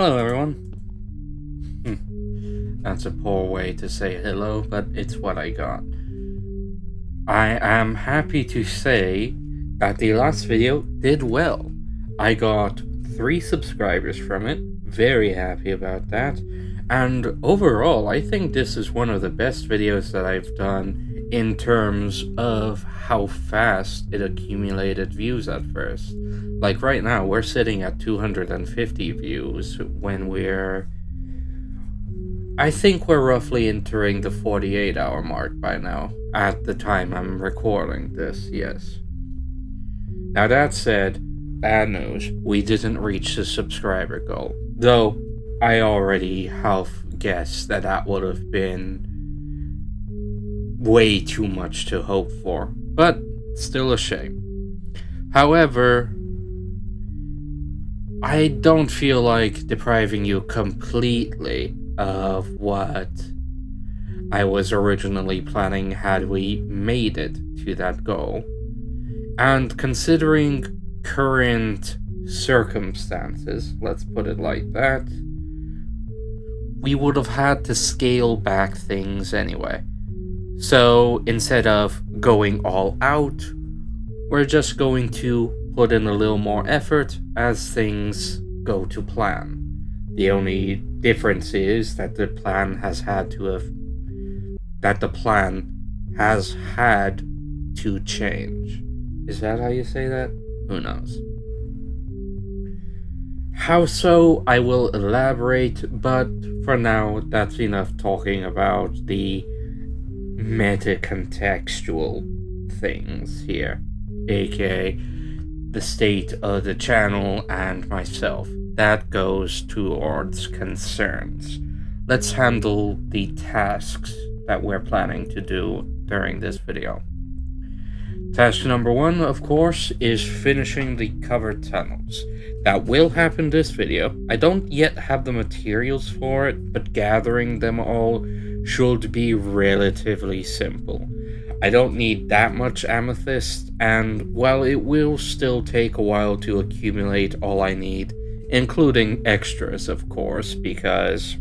Hello, everyone. That's a poor way to say hello, but it's what I got. I am happy to say that the last video did well. I got 3 subscribers from it, very happy about that, and overall I think this is one of the best videos that I've done in terms of how fast it accumulated views at first. Like right now, we're sitting at 250 views when I think we're roughly entering the 48-hour mark by now, at the time I'm recording this, yes. Now that said, bad news, we didn't reach the subscriber goal, though I already half guessed that that would have been way too much to hope for, but still a shame. However, I don't feel like depriving you completely of what I was originally planning had we made it to that goal. And considering current circumstances, let's put it like that, we would have had to scale back things anyway. So instead of going all out, we're just going to put in a little more effort as things go to plan. The only difference is that the plan has had to change. Is that how you say that? Who knows? How so, I will elaborate, but for now, that's enough talking about the meta-contextual things here, aka the state of the channel and myself. That goes towards concerns. Let's handle the tasks that we're planning to do during this video. Task number 1, of course, is finishing the covered tunnels. That will happen this video. I don't yet have the materials for it, but gathering them all should be relatively simple. I don't need that much amethyst, and while it will still take a while to accumulate all I need, including extras, of course, because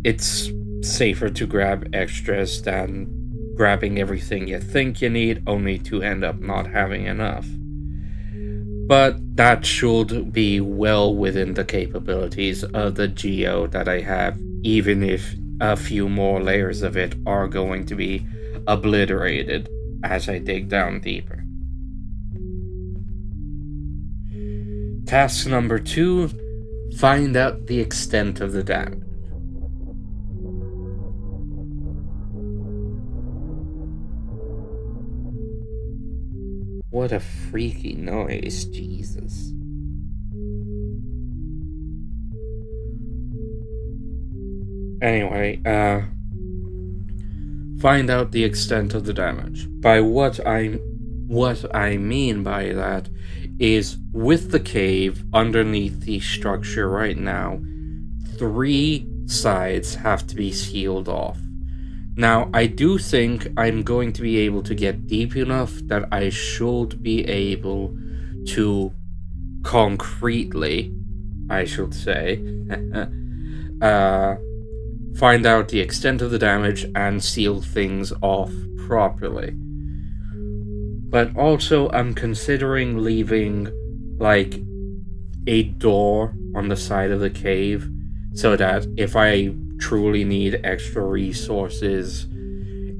it's safer to grab extras than grabbing everything you think you need, only to end up not having enough. But that should be well within the capabilities of the geo that I have, even if a few more layers of it are going to be obliterated as I dig down deeper. Task number 2, find out the extent of the damage. What a freaky noise, Jesus. Anyway, find out the extent of the damage. By what I mean by that is, with the cave underneath the structure right now, 3 sides have to be sealed off. Now, I do think I'm going to be able to get deep enough that I should be able to concretely, I should say, find out the extent of the damage and seal things off properly. But also, I'm considering leaving, like, a door on the side of the cave, so that if I truly need extra resources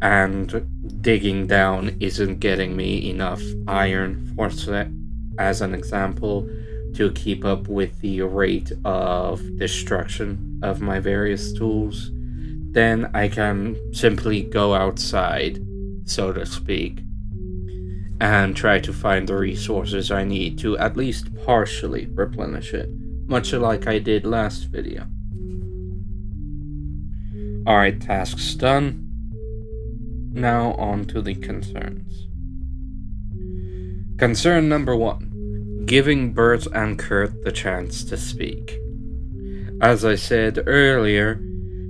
and digging down isn't getting me enough iron, for as an example, to keep up with the rate of destruction of my various tools, then I can simply go outside, so to speak, and try to find the resources I need to at least partially replenish it, much like I did last video. Alright, tasks done. Now on to the concerns. Concern number 1. Giving Bert and Kurt the chance to speak. As I said earlier,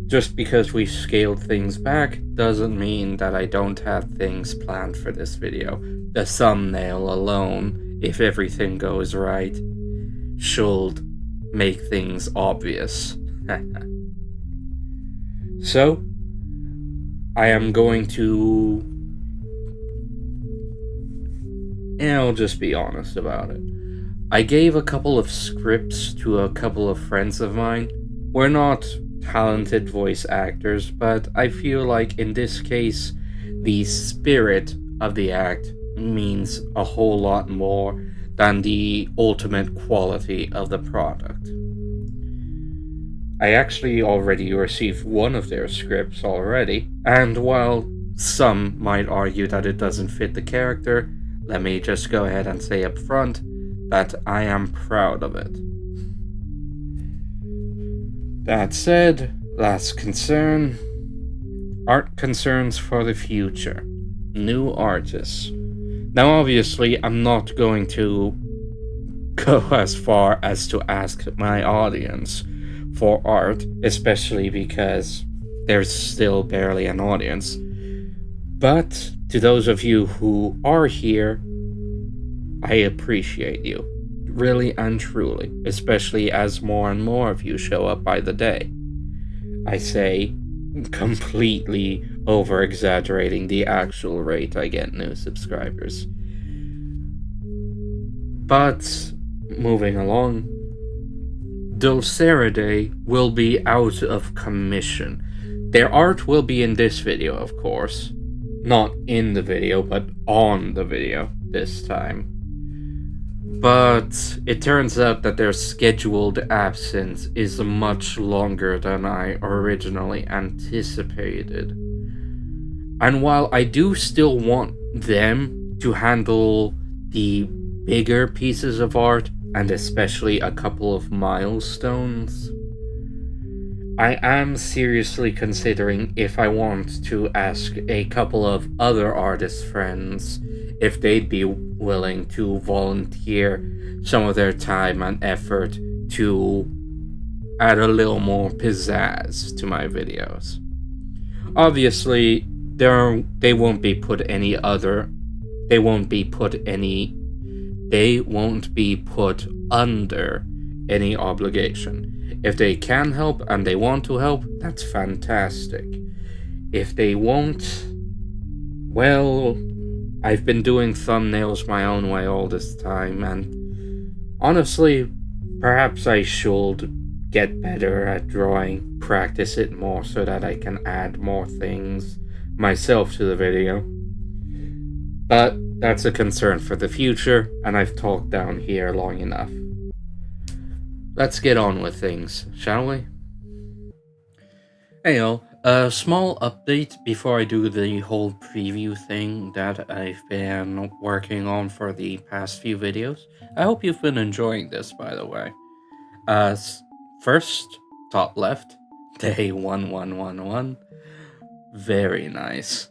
just because we've scaled things back doesn't mean that I don't have things planned for this video. The thumbnail alone, if everything goes right, should make things obvious. So, I am going to. And I'll just be honest about it. I gave a couple of scripts to a couple of friends of mine. We're not talented voice actors, but I feel like in this case, the spirit of the act means a whole lot more than the ultimate quality of the product. I actually already received one of their scripts already, and while some might argue that it doesn't fit the character, let me just go ahead and say up front that I am proud of it. That said, last concern, art concerns for the future. New artists. Now, obviously, I'm not going to go as far as to ask my audience for art, especially because there's still barely an audience. But to those of you who are here, I appreciate you. Really and truly, especially as more and more of you show up by the day. I say, completely over exaggerating the actual rate I get new subscribers. But moving along, Dulceridae will be out of commission. Their art will be in this video, of course. Not in the video, but on the video this time. But it turns out that their scheduled absence is much longer than I originally anticipated. And while I do still want them to handle the bigger pieces of art, and especially a couple of milestones, I am seriously considering if I want to ask a couple of other artist friends if they'd be willing to volunteer some of their time and effort to add a little more pizzazz to my videos. Obviously, they won't be put under any obligation. If they can help and they want to help, that's fantastic. If they won't, well, I've been doing thumbnails my own way all this time, and honestly, perhaps I should get better at drawing, practice it more so that I can add more things myself to the video. But that's a concern for the future, and I've talked down here long enough. Let's get on with things, shall we? Hey y'all, a small update before I do the whole preview thing that I've been working on for the past few videos. I hope you've been enjoying this, by the way. First, top left, day 1111. Very nice.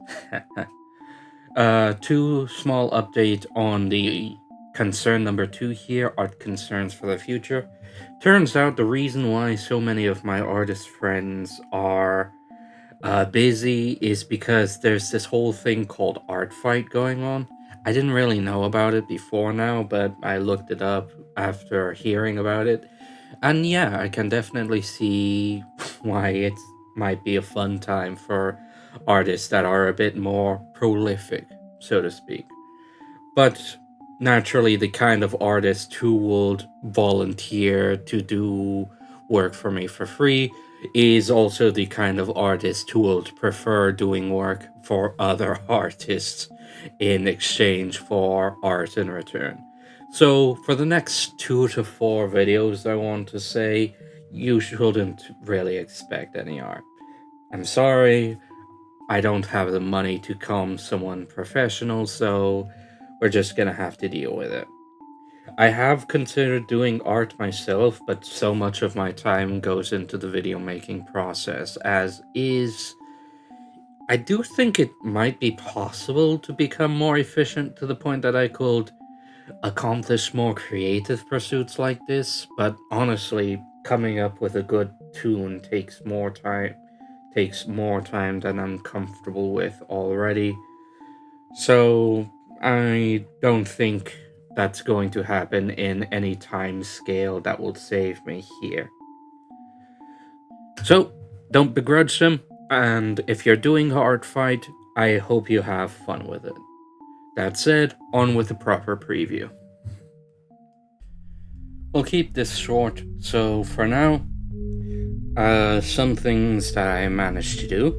Two small update on the concern number 2 here, art concerns for the future. Turns out the reason why so many of my artist friends are busy is because there's this whole thing called Art Fight going on. I didn't really know about it before now, but I looked it up after hearing about it. And yeah, I can definitely see why it might be a fun time for artists that are a bit more prolific, so to speak. But naturally, the kind of artist who would volunteer to do work for me for free is also the kind of artist who would prefer doing work for other artists in exchange for art in return. So for the next 2 to 4 videos, I want to say, you shouldn't really expect any art. I'm sorry, I don't have the money to come someone professional, so we're just gonna have to deal with it. I have considered doing art myself, but so much of my time goes into the video making process, as is. I do think it might be possible to become more efficient to the point that I could accomplish more creative pursuits like this, but honestly, coming up with a good tune takes more time than I'm comfortable with already. So I don't think that's going to happen in any time scale that will save me here. So, don't begrudge them, and if you're doing hard fight, I hope you have fun with it. That said, on with the proper preview. We'll keep this short, so for now, some things that I managed to do.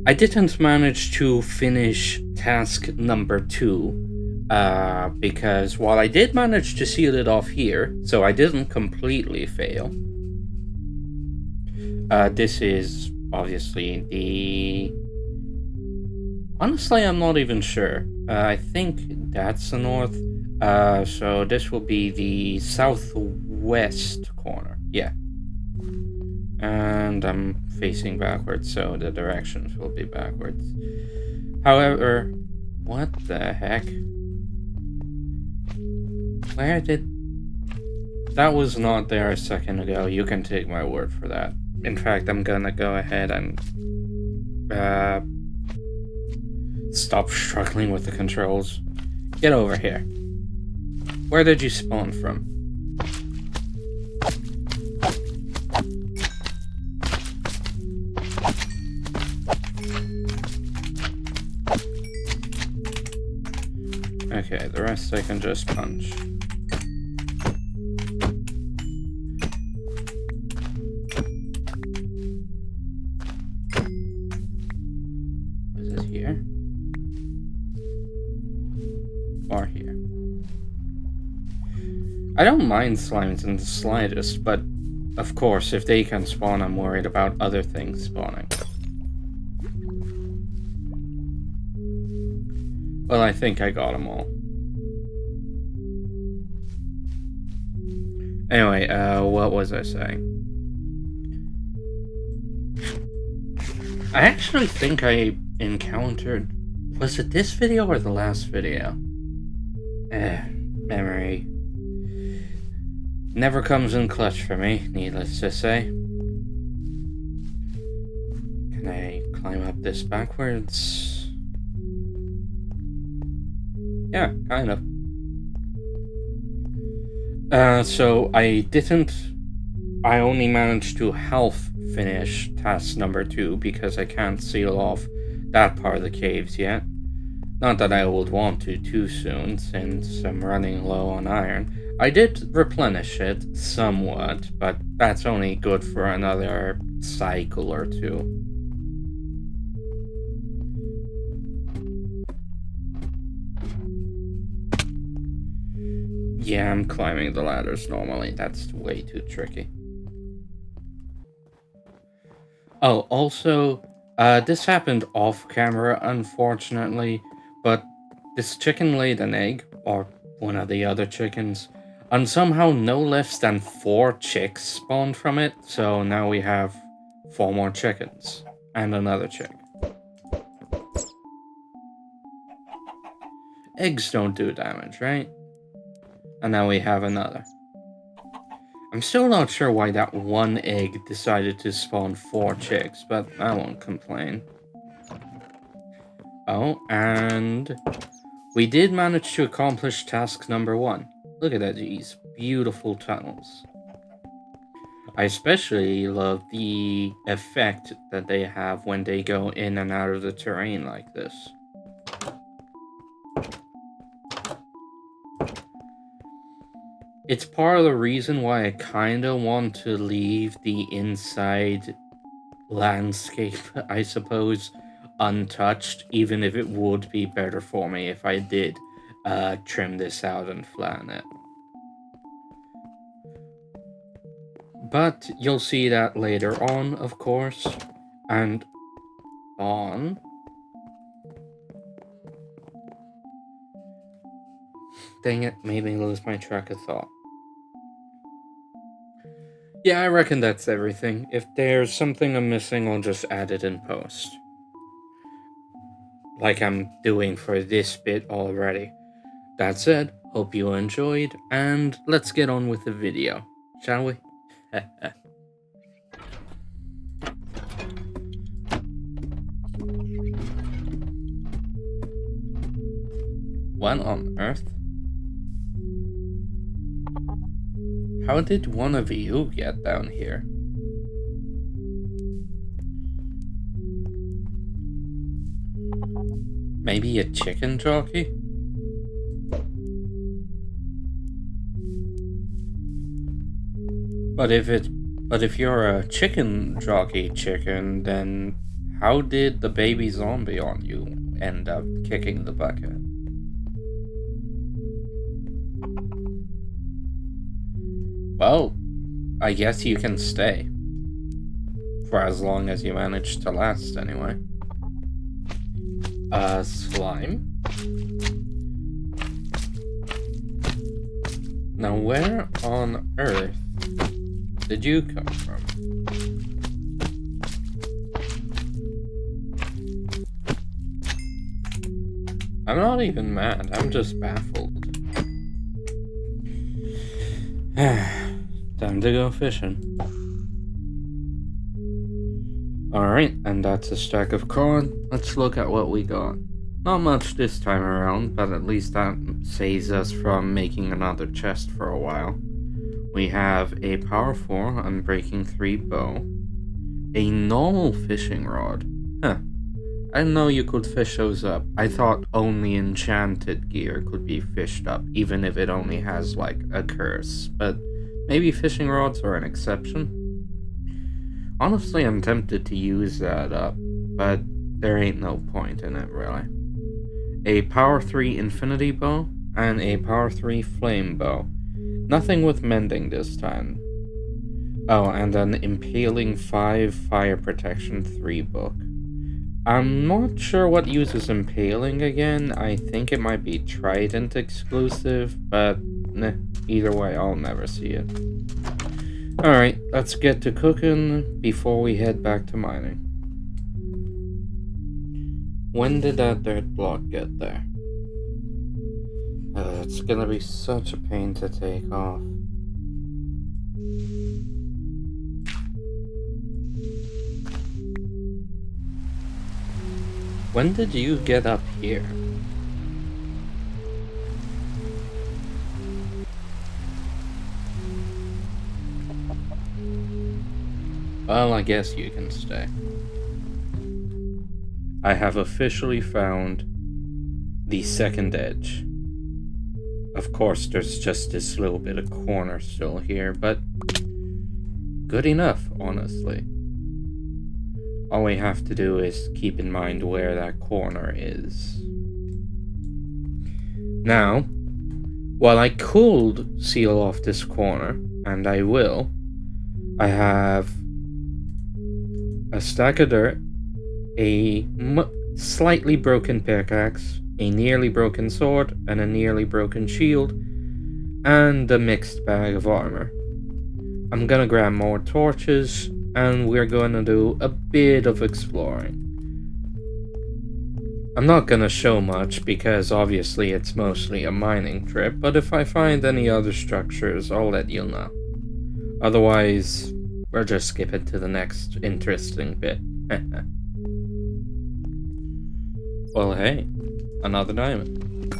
I didn't manage to finish task number 2, because while I did manage to seal it off here, so I didn't completely fail. This is obviously the... Honestly, I'm not even sure. I think that's the north. So this will be the southwest corner. Yeah. And I'm facing backwards, so the directions will be backwards. However, what the heck? Where did... That was not there a second ago. You can take my word for that. In fact, I'm gonna go ahead and stop struggling with the controls. Get over here. Where did you spawn from? Okay, the rest I can just punch. Is it here? Or here? I don't mind slimes in the slightest, but of course, if they can spawn, I'm worried about other things spawning. Well, I think I got them all. Anyway, what was I saying? I actually think I encountered... Was it this video or the last video? Memory. Never comes in clutch for me, needless to say. Can I climb up this backwards? Yeah, kind of. So I only managed to half finish task number 2 because I can't seal off that part of the caves yet. Not that I would want to too soon, since I'm running low on iron. I did replenish it somewhat, but that's only good for another cycle or 2. Yeah, I'm climbing the ladders normally. That's way too tricky. Oh, also, this happened off camera, unfortunately, but this chicken laid an egg, or one of the other chickens, and somehow no less than 4 chicks spawned from it, so now we have 4 more chickens, and another chick. Eggs don't do damage, right? And now we have another. I'm still not sure why that one egg decided to spawn 4 chicks, but I won't complain. Oh, and we did manage to accomplish task number 1. Look at these beautiful tunnels. I especially love the effect that they have when they go in and out of the terrain like this. It's part of the reason why I kinda want to leave the inside landscape, I suppose, untouched, even if it would be better for me if I did trim this out and flatten it. But you'll see that later on, of course, and on. Dang it, made me lose my track of thought. Yeah, I reckon that's everything. If there's something I'm missing, I'll just add it in post. Like I'm doing for this bit already. That said, hope you enjoyed, and let's get on with the video, shall we? What on earth? How did one of you get down here? Maybe a chicken jockey? But if you're a chicken jockey chicken, then how did the baby zombie on you end up kicking the bucket? Well, I guess you can stay. For as long as you manage to last, anyway. Slime? Now, where on earth did you come from? I'm not even mad, I'm just baffled. Time to go fishing. Alright, and that's a stack of corn. Let's look at what we got. Not much this time around, but at least that saves us from making another chest for a while. We have a power 4 unbreaking 3 bow, a normal fishing rod. Huh. I didn't know you could fish those up. I thought only enchanted gear could be fished up, even if it only has like a curse. But maybe fishing rods are an exception. Honestly, I'm tempted to use that up, but there ain't no point in it, really. A power 3 infinity bow and a power 3 flame bow. Nothing with mending this time. Oh, and an impaling 5 fire protection 3 book. I'm not sure what uses impaling again. I think it might be Trident exclusive, but either way, I'll never see it. Alright, let's get to cooking before we head back to mining. When did that dirt block get there? It's gonna be such a pain to take off. When did you get up here? Well, I guess you can stay. I have officially found the second edge. Of course, there's just this little bit of corner still here, but good enough, honestly. All we have to do is keep in mind where that corner is. Now, while I could seal off this corner, and I will, I have a stack of dirt, a slightly broken pickaxe, a nearly broken sword, and a nearly broken shield, and a mixed bag of armor. I'm gonna grab more torches, and we're gonna do a bit of exploring. I'm not gonna show much because obviously it's mostly a mining trip, but if I find any other structures, I'll let you know. Otherwise, we'll just skip it to the next interesting bit. Well, hey, another diamond.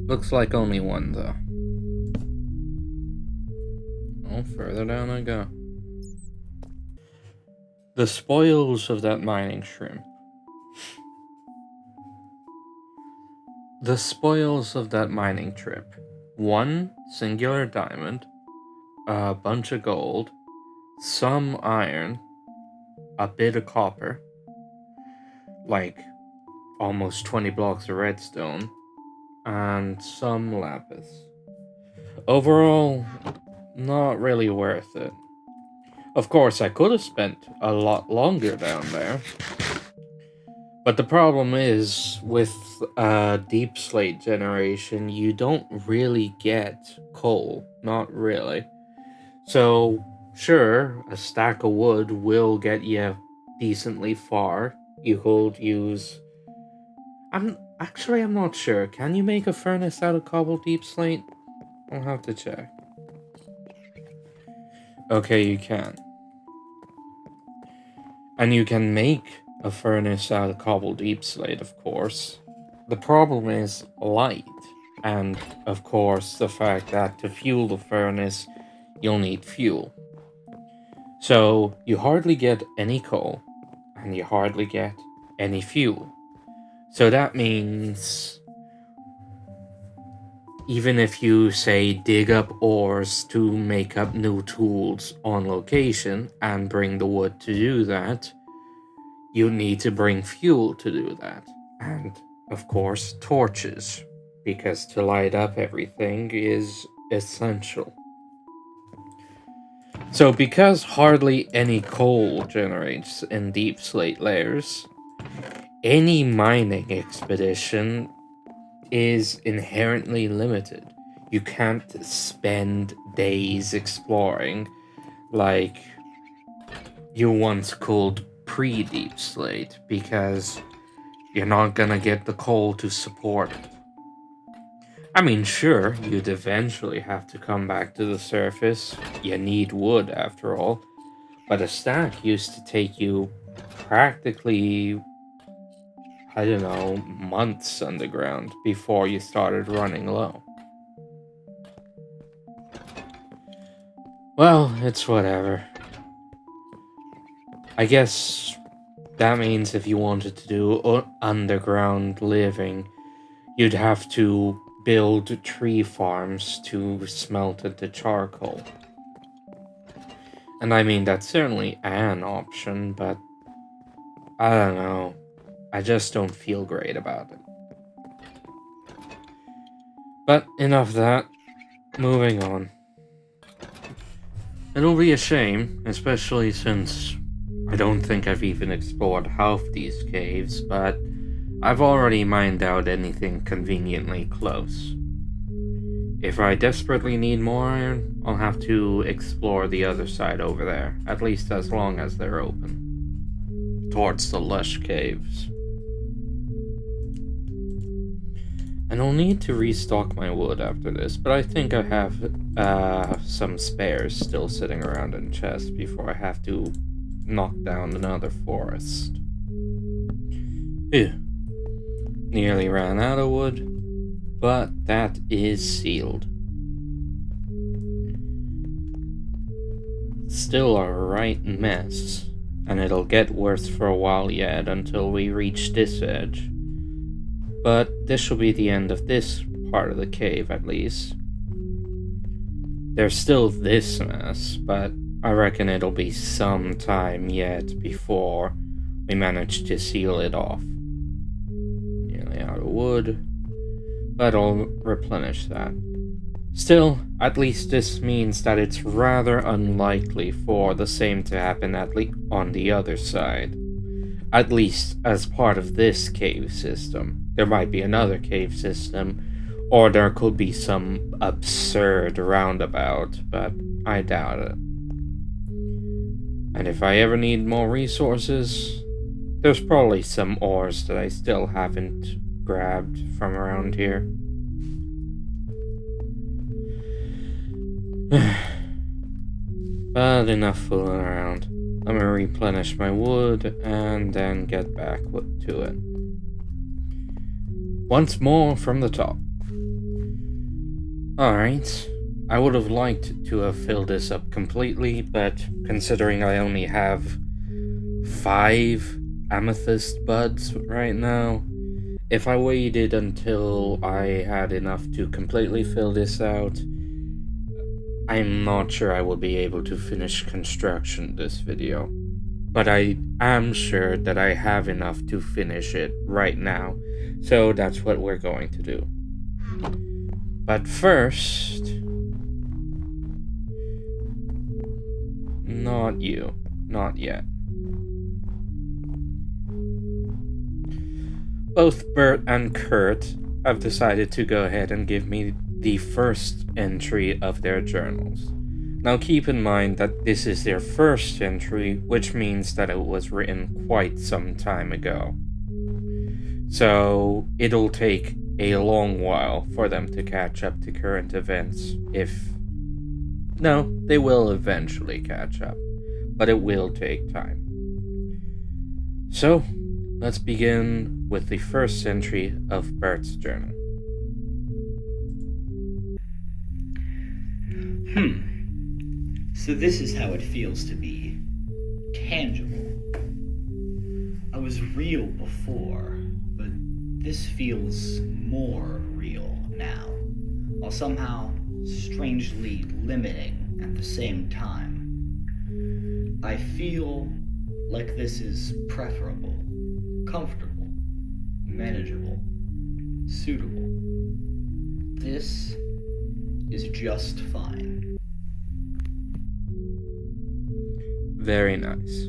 Looks like only one, though. Oh, further down I go. The spoils of that mining shrimp. The spoils of that mining trip. 1 singular diamond, a bunch of gold, some iron, a bit of copper, like almost 20 blocks of redstone, and some lapis. Overall, not really worth it. Of course, I could have spent a lot longer down there. But the problem is, with deep slate generation, you don't really get coal. Not really. So, sure, a stack of wood will get you decently far. You could use... I'm not sure. Can you make a furnace out of cobble deep slate? I'll have to check. Okay, you can. And you can make a furnace out of cobble deep slate, of course. The problem is light. And, of course, the fact that to fuel the furnace, you'll need fuel. So, you hardly get any coal, and you hardly get any fuel. So that means even if you, say, dig up ores to make up new tools on location and bring the wood to do that, you need to bring fuel to do that. And, of course, torches, because to light up everything is essential. So, because hardly any coal generates in deep slate layers, any mining expedition is inherently limited. You can't spend days exploring like you once could pre-deep slate because you're not gonna get the coal to support it. I mean, sure, you'd eventually have to come back to the surface. You need wood after all. But a stack used to take you practically, I don't know, months underground before you started running low. Well, it's whatever. I guess that means if you wanted to do underground living, you'd have to build tree farms to smelt into charcoal. And I mean, that's certainly an option, but I don't know. I just don't feel great about it. But enough of that. Moving on. It'll be a shame, especially since I don't think I've even explored half these caves, but I've already mined out anything conveniently close. If I desperately need more iron, I'll have to explore the other side over there, at least as long as they're open. Towards the lush caves. And I'll need to restock my wood after this, but I think I have some spares still sitting around in chests before I have to knock down another forest. Ew. Nearly ran out of wood, but that is sealed. Still a right mess, and it'll get worse for a while yet until we reach this edge. But this shall be the end of this part of the cave, at least. There's still this mess, but I reckon it'll be some time yet before we manage to seal it off. Nearly out of wood, but I'll replenish that. Still, at least this means that it's rather unlikely for the same to happen on the other side. At least as part of this cave system. There might be another cave system, or there could be some absurd roundabout, but I doubt it. And if I ever need more resources, there's probably some ores that I still haven't grabbed from around here. But enough fooling around. I'm gonna replenish my wood and then get back to it. Once more from the top. Alright, I would have liked to have filled this up completely, but considering I only have 5 amethyst buds right now, if I waited until I had enough to completely fill this out, I'm not sure I will be able to finish construction this video. But I am sure that I have enough to finish it right now, so that's what we're going to do. But first... Not you. Not yet. Both Bert and Kurt have decided to go ahead and give me the first entry of their journals. Now keep in mind that this is their first entry, which means that it was written quite some time ago. So it'll take a long while for them to catch up to current events No, they will eventually catch up, but it will take time. So, let's begin with the first entry of Bert's journal. So this is how it feels to be tangible. I was real before, but this feels more real now, while somehow strangely limiting at the same time. I feel like this is preferable, comfortable, manageable, suitable. This is just fine. Very nice.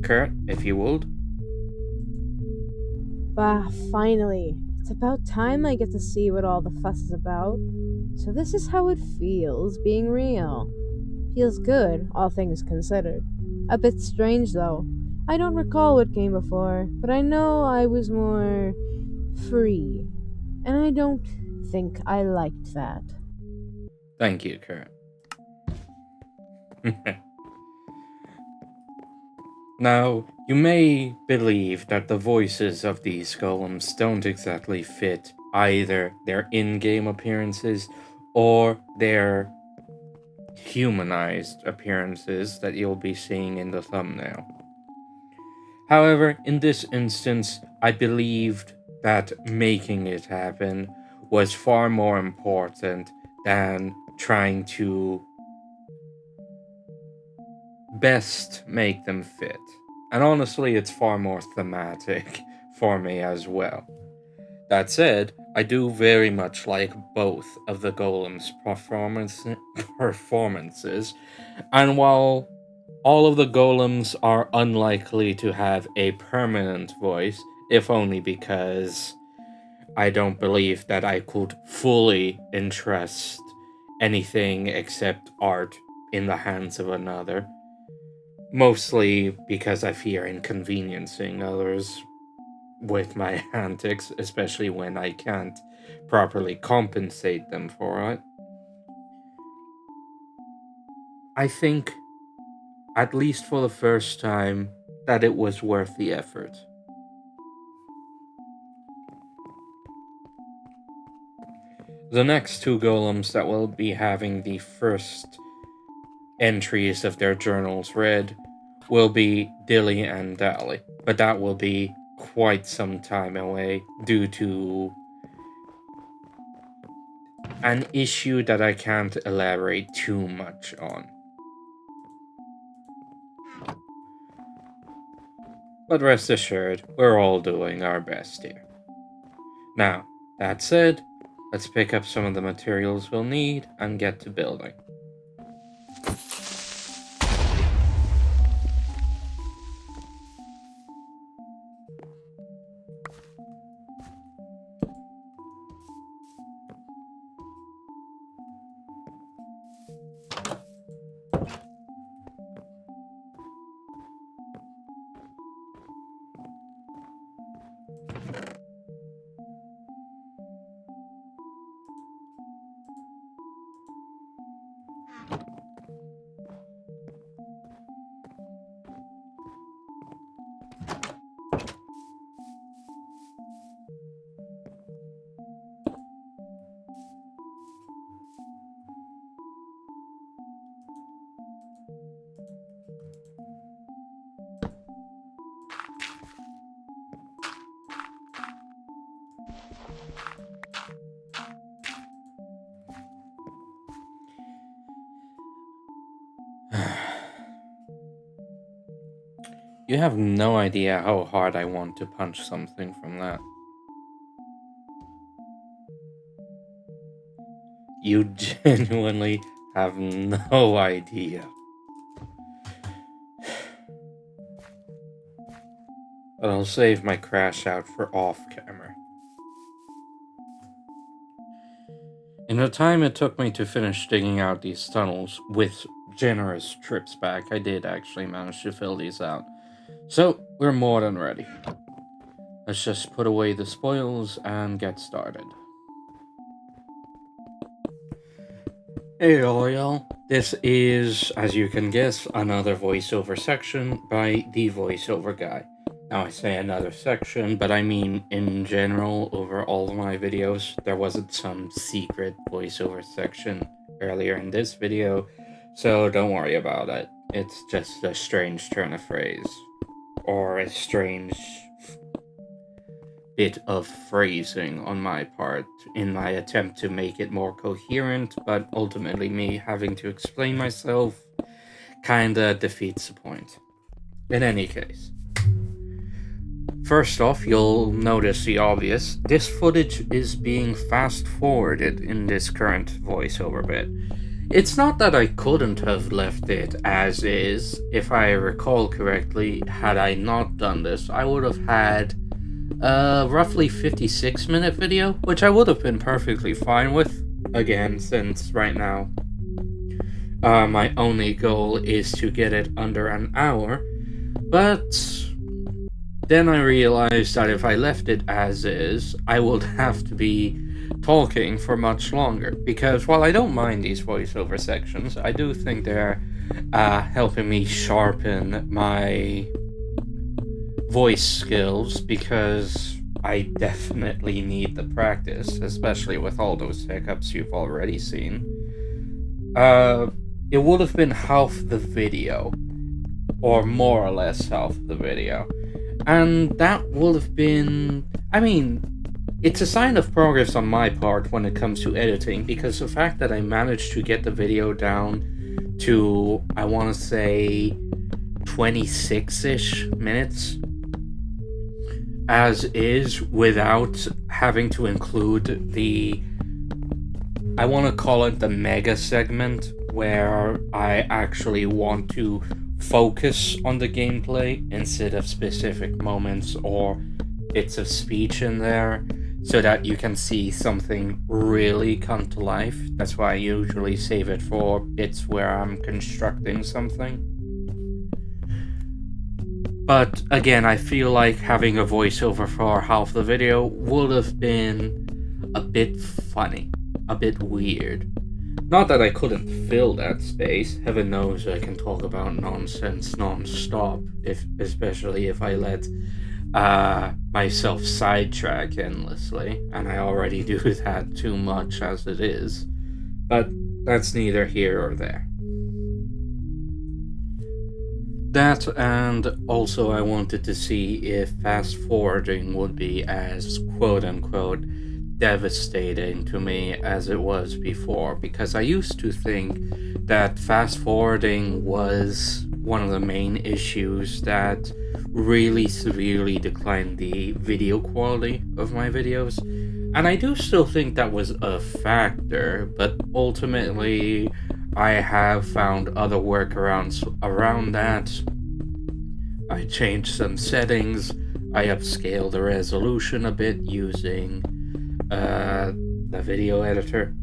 Kurt, if you would. Bah, finally. It's about time I get to see what all the fuss is about. So this is how it feels being real. Feels good, all things considered. A bit strange though. I don't recall what came before, but I know I was more free. And I don't think I liked that. Thank you, Kurt. Now, you may believe that the voices of these golems don't exactly fit either their in game appearances or their humanized appearances that you'll be seeing in the thumbnail. However, in this instance, I believed that making it happen was far more important than trying to best make them fit. And honestly, it's far more thematic for me as well. That said, I do very much like both of the golems' performances, and while all of the golems are unlikely to have a permanent voice, if only because I don't believe that I could fully entrust anything except art in the hands of another. Mostly because I fear inconveniencing others with my antics, especially when I can't properly compensate them for it. I think, at least for the first time, that it was worth the effort. The next two golems that will be having the first entries of their journals read will be Dilly and Dally, but that will be quite some time away due to an issue that I can't elaborate too much on. But rest assured, we're all doing our best here. Now, that said, let's pick up some of the materials we'll need and get to building. You have no idea how hard I want to punch something from that. You genuinely have no idea. But I'll save my crash out for off camera. In the time it took me to finish digging out these tunnels, with generous trips back, I did actually manage to fill these out. So, we're more than ready. Let's just put away the spoils and get started. Hey all y'all, this is, as you can guess, another voiceover section by the voiceover guy. Now I say another section, but I mean in general over all of my videos. There wasn't some secret voiceover section earlier in this video, so don't worry about it. It's just a strange turn of phrase, or a strange bit of phrasing on my part in my attempt to make it more coherent, but ultimately me having to explain myself kinda defeats the point. In any case, first off, you'll notice the obvious. This footage is being fast forwarded in this current voiceover bit. It's not that I couldn't have left it as is. If I recall correctly, had I not done this, I would have had roughly 56-minute video, which I would have been perfectly fine with. Again, since right now, my only goal is to get it under an hour. But then I realized that if I left it as is, I would have to be talking for much longer. Because while I don't mind these voiceover sections, I do think they're helping me sharpen my voice skills, because I definitely need the practice, especially with all those hiccups you've already seen. It would have been half the video, or more or less half the video, and that would have been, I mean, it's a sign of progress on my part when it comes to editing, because the fact that I managed to get the video down to, I want to say, 26-ish minutes as is, without having to include the, I want to call it the mega segment, where I actually want to focus on the gameplay instead of specific moments or bits of speech in there, so that you can see something really come to life. That's why I usually save it for bits where I'm constructing something. But again, I feel like having a voiceover for half the video would have been a bit funny, a bit weird. Not that I couldn't fill that space. Heaven knows I can talk about nonsense non-stop, especially if I let myself sidetrack endlessly, and I already do that too much as it is. But that's neither here or there. That, and also I wanted to see if fast forwarding would be as quote-unquote devastating to me as it was before, because I used to think that fast forwarding was one of the main issues that really severely declined the video quality of my videos, and I do still think that was a factor, but ultimately I have found other workarounds around that. I changed some settings, I upscaled the resolution a bit using the video editor,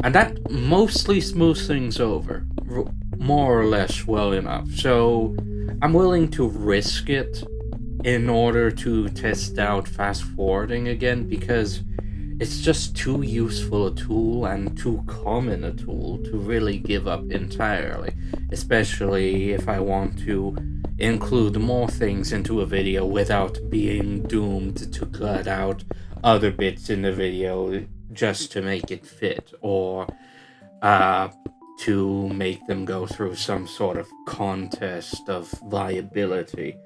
and that mostly smooths things over, more or less well enough, so I'm willing to risk it in order to test out fast forwarding again, because it's just too useful a tool and too common a tool to really give up entirely, especially if I want to include more things into a video without being doomed to cut out other bits in the video just to make it fit, or to make them go through some sort of contest of viability.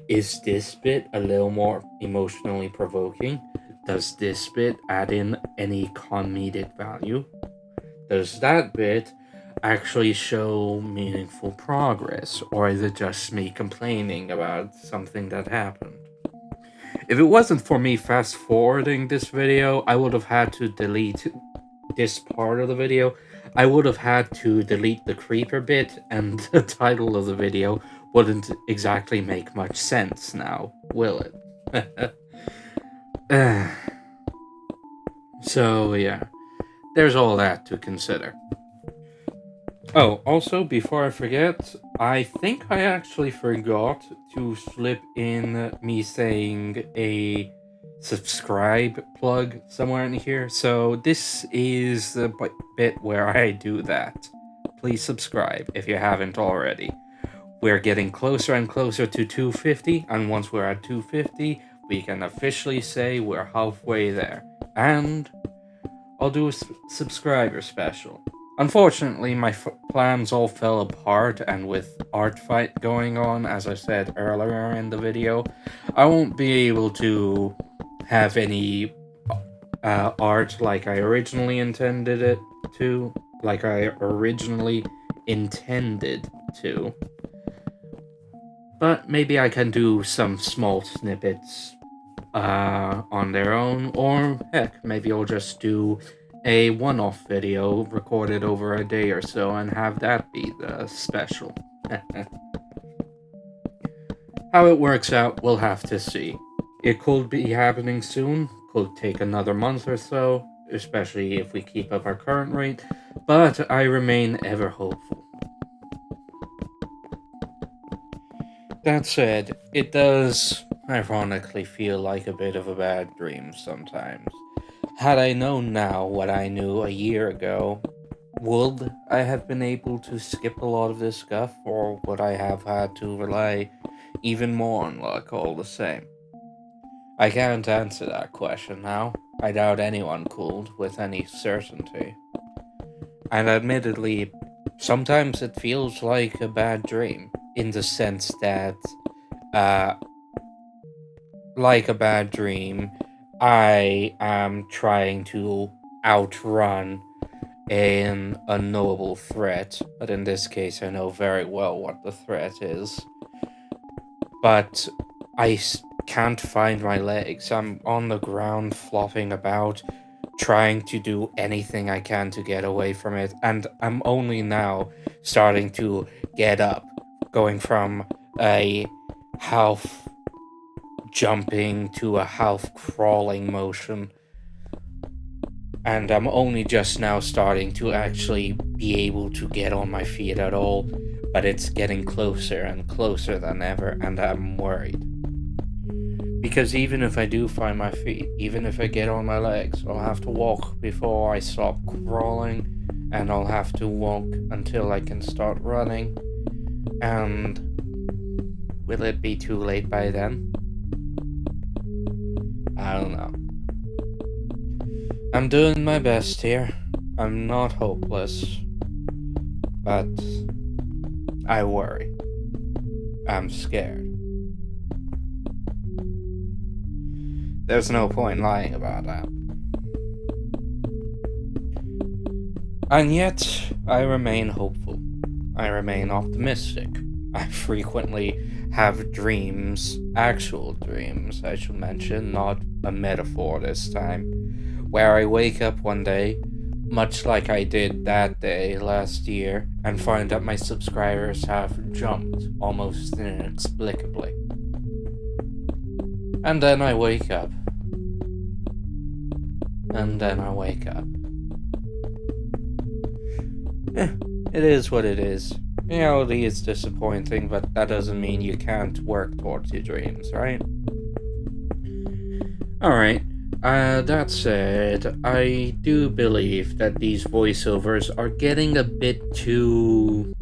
Is this bit a little more emotionally provoking? Does this bit add in any comedic value? Does that bit actually show meaningful progress, or is it just me complaining about something that happened? If it wasn't for me fast forwarding this video, I would have had to delete this part of the video. I would have had to delete the creeper bit, and the title of the video wouldn't exactly make much sense now, will it? So yeah, there's all that to consider. Oh, also, before I forget, I think I actually forgot to slip in me saying a subscribe plug somewhere in here. So this is the bit where I do that. Please subscribe if you haven't already. We're getting closer and closer to 250, and once we're at 250, we can officially say we're halfway there. And I'll do a subscriber special. Unfortunately, my plans all fell apart, and with art fight going on, as I said earlier in the video, I won't be able to have any art like I originally intended it to. But maybe I can do some small snippets on their own, or heck, maybe I'll just do a one-off video recorded over a day or so and have that be the special. How it works out, we'll have to see. It could be happening soon, could take another month or so, especially if we keep up our current rate, but I remain ever hopeful. That said, it does ironically feel like a bit of a bad dream sometimes. Had I known now what I knew a year ago, would I have been able to skip a lot of this stuff, or would I have had to rely even more on luck all the same? I can't answer that question now. I doubt anyone could with any certainty. And admittedly, sometimes it feels like a bad dream, in the sense that, like a bad dream, I am trying to outrun an unknowable threat, but in this case I know very well what the threat is. But I can't find my legs. I'm on the ground flopping about, trying to do anything I can to get away from it, and I'm only now starting to get up, going from a half jumping to a half crawling motion, and I'm only just now starting to actually be able to get on my feet at all, but it's getting closer and closer than ever, and I'm worried. Because even if I do find my feet, even if I get on my legs, I'll have to walk before I stop crawling, and I'll have to walk until I can start running, and will it be too late by then? I don't know. I'm doing my best here. I'm not hopeless, but I worry. I'm scared. There's no point lying about that. And yet, I remain hopeful. I remain optimistic. I frequently have dreams, actual dreams, I should mention, not a metaphor this time, where I wake up one day, much like I did that day last year, and find that my subscribers have jumped almost inexplicably. And then I wake up. And then I wake up. It is what it is. Reality is disappointing, but that doesn't mean you can't work towards your dreams, right? Alright, that said, I do believe that these voiceovers are getting a bit too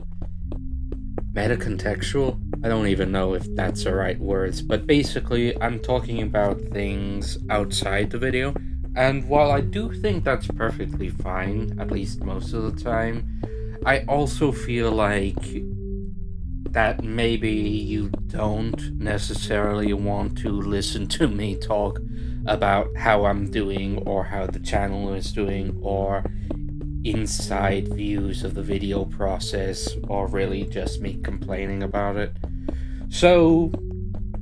meta-contextual. I don't even know if that's the right words, but basically I'm talking about things outside the video, and while I do think that's perfectly fine, at least most of the time, I also feel like that maybe you don't necessarily want to listen to me talk about how I'm doing or how the channel is doing or inside views of the video process or really just me complaining about it. So,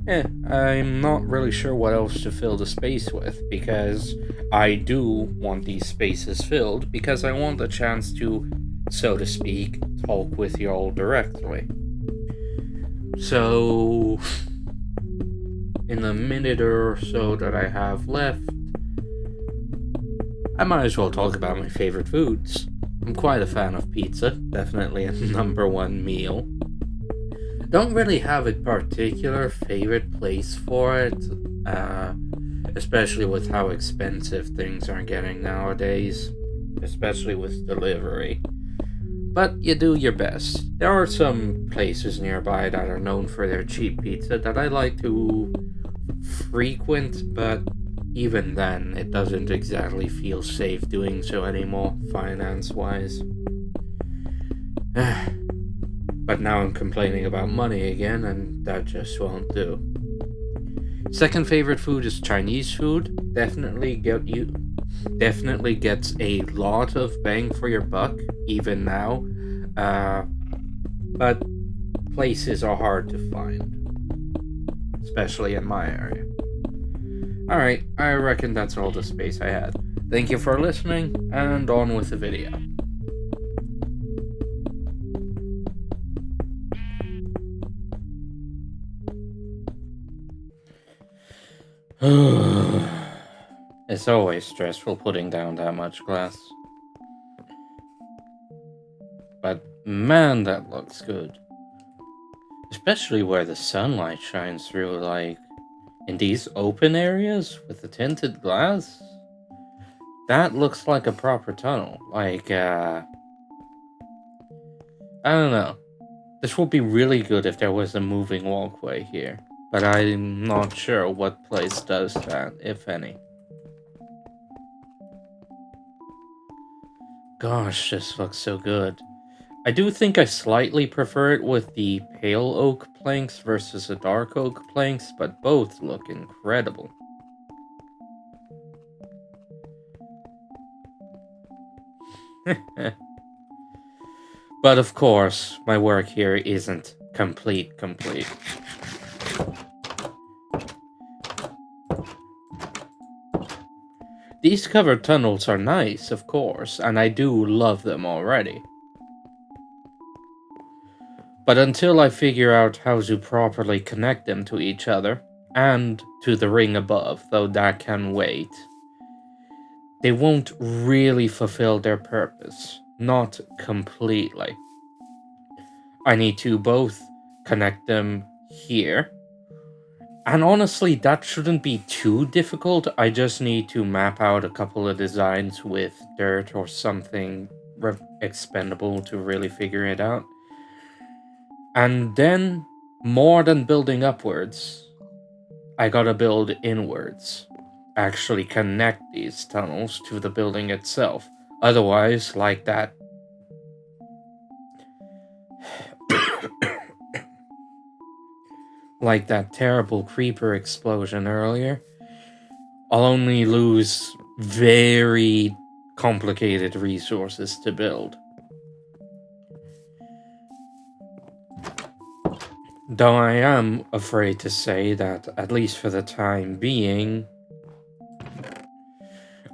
I'm not really sure what else to fill the space with, because I do want these spaces filled because I want the chance to, so to speak, talk with y'all directly. So, in the minute or so that I have left, I might as well talk about my favorite foods. I'm quite a fan of pizza, definitely a number one meal. Don't really have a particular favorite place for it. especially with how expensive things are getting nowadays, especially with delivery. But you do your best. There are some places nearby that are known for their cheap pizza that I like to frequent, but even then, it doesn't exactly feel safe doing so anymore, finance wise. But now I'm complaining about money again, and that just won't do. Second favorite food is Chinese food. Definitely gets a lot of bang for your buck, even now. But places are hard to find, especially in my area. Alright, I reckon that's all the space I had. Thank you for listening, and on with the video. It's always stressful putting down that much glass. But man, that looks good. Especially where the sunlight shines through, like in these open areas with the tinted glass. That looks like a proper tunnel. Like, I don't know. This would be really good if there was a moving walkway here. But I'm not sure what place does that, if any. Gosh, this looks so good. I do think I slightly prefer it with the pale oak planks versus the dark oak planks, but both look incredible. But of course, my work here isn't complete. These covered tunnels are nice, of course, and I do love them already. But until I figure out how to properly connect them to each other, and to the ring above, though that can wait, they won't really fulfill their purpose. Not completely. I need to both connect them here. And honestly, that shouldn't be too difficult. I just need to map out a couple of designs with dirt or something expendable to really figure it out. And then, more than building upwards, I gotta build inwards. Actually connect these tunnels to the building itself. Otherwise, like that like that terrible creeper explosion earlier, I'll only lose very complicated resources to build. Though I am afraid to say that, at least for the time being,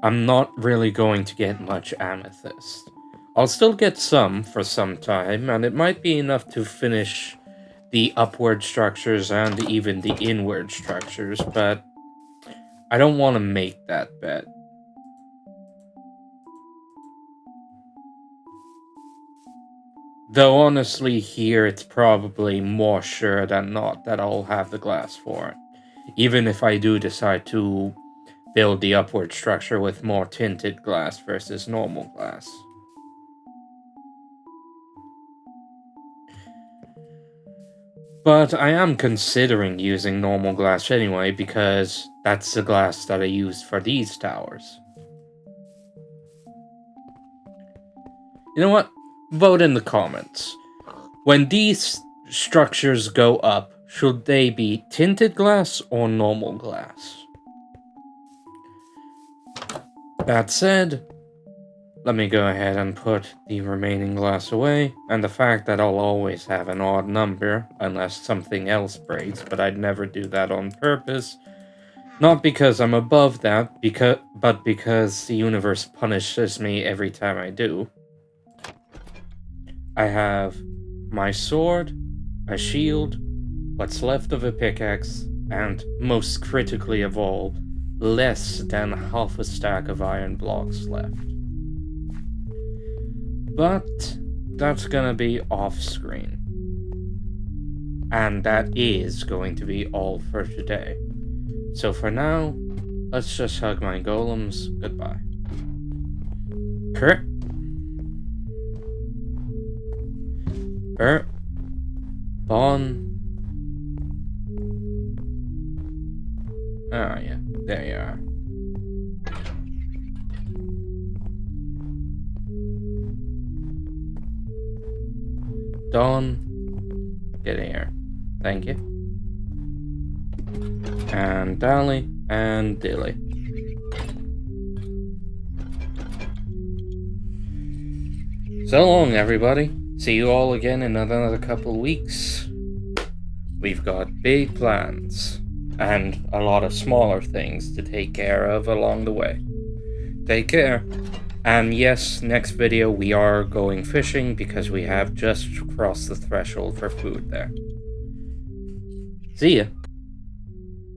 I'm not really going to get much amethyst. I'll still get some for some time, and it might be enough to finish the upward structures and even the inward structures, but I don't want to make that bet. Though honestly, here it's probably more sure than not that I'll have the glass for it. Even if I do decide to build the upward structure with more tinted glass versus normal glass. But I am considering using normal glass anyway, because that's the glass that I used for these towers. You know what? Vote in the comments. When these structures go up, should they be tinted glass or normal glass? That said, let me go ahead and put the remaining glass away, and the fact that I'll always have an odd number, unless something else breaks, but I'd never do that on purpose. Not because I'm above that, but because the universe punishes me every time I do. I have my sword, a shield, what's left of a pickaxe, and, most critically of all, less than half a stack of iron blocks left. But that's gonna be off screen. And that is going to be all for today. So for now, Let's just hug my golems. Goodbye. Kurt. Bon. Oh, yeah. There you are. Dawn. Get here. Thank you. And Dolly. And Dilly. So long, everybody. See you all again in another couple weeks. We've got big plans. And a lot of smaller things to take care of along the way. Take care. And yes, next video we are going fishing because we have just crossed the threshold for food there. See ya.